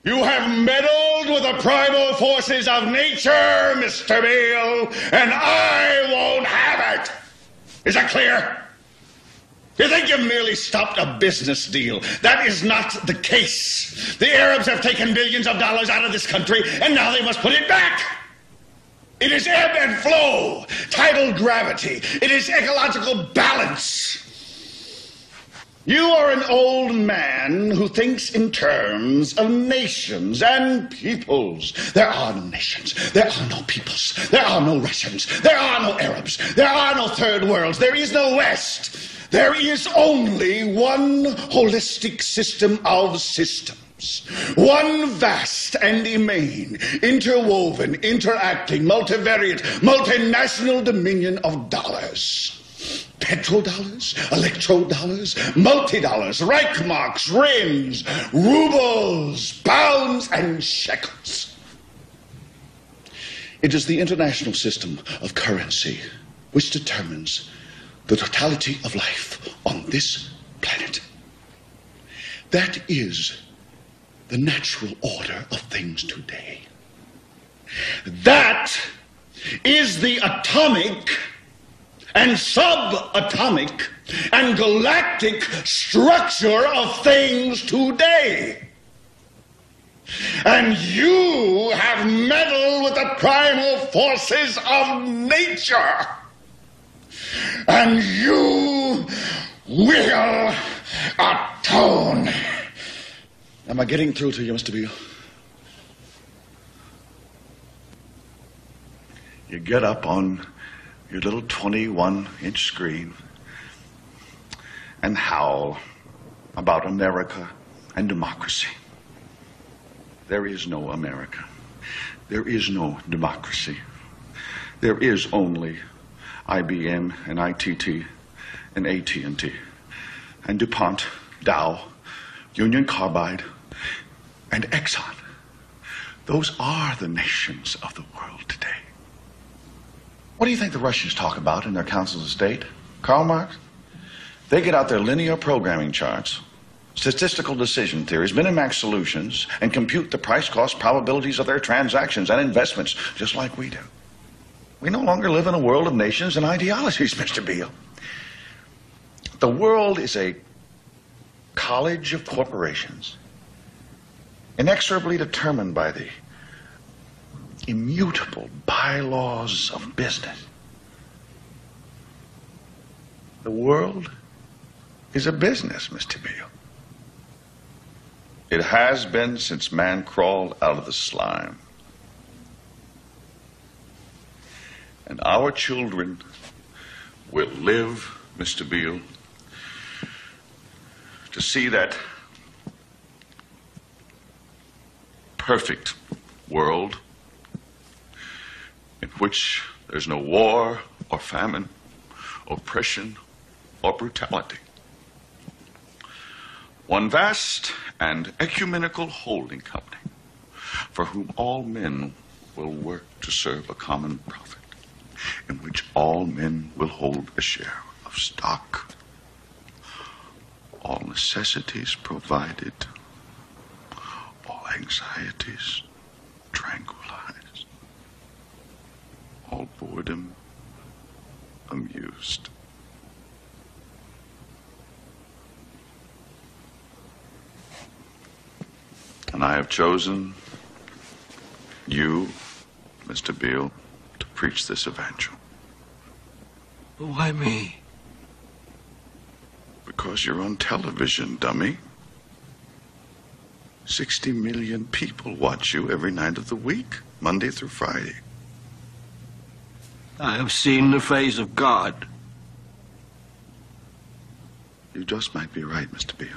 You have meddled with the primal forces of nature, Mr. Beale, and I won't have it. Is that clear? You think you merely stopped a business deal? That is not the case. The Arabs have taken billions of dollars out of this country, and now they must put it back. It is ebb and flow, tidal gravity. It is ecological balance. You are an old man who thinks in terms of nations and peoples. There are no nations. There are no peoples. There are no Russians. There are no Arabs. There are no third worlds. There is no West. There is only one holistic system of systems. One vast and immane, interwoven, interacting, multivariate, multinational dominion of dollars. Petrodollars, electrodollars, multi-dollars, Reichmarks, rands, rubles, pounds, and shekels. It is the international system of currency which determines the totality of life on this planet. That is the natural order of things today. That is the atomic and subatomic and galactic structure of things today. And you have meddled with the primal forces of nature. And you will atone. Am I getting through to you, Mr. Beale? You get up on your little 21-inch screen and howl about America and democracy. There is no America. There is no democracy. There is only IBM and ITT and AT&T and DuPont, Dow, Union Carbide, and Exxon. Those are the nations of the world today. What do you think the Russians talk about in their councils of state? Karl Marx? They get out their linear programming charts, statistical decision theories, minimax solutions, and compute the price-cost probabilities of their transactions and investments, just like we do. We no longer live in a world of nations and ideologies, Mr. Beale. The world is a college of corporations, inexorably determined by the immutable bylaws of business. The world is a business, Mr. Beale. It has been since man crawled out of the slime. And our children will live, Mr. Beale, to see that perfect world in which there's no war or famine, oppression or brutality. One vast and ecumenical holding company for whom all men will work to serve a common profit, in which all men will hold a share of stock, all necessities provided, all anxieties tranquilized, all boredom amused. And I have chosen you, Mr. Beale, to preach this evangel. Why me? Because you're on television, dummy. 60 million people watch you every night of the week, Monday through Friday. I have seen the face of God. You just might be right, Mr. Beale.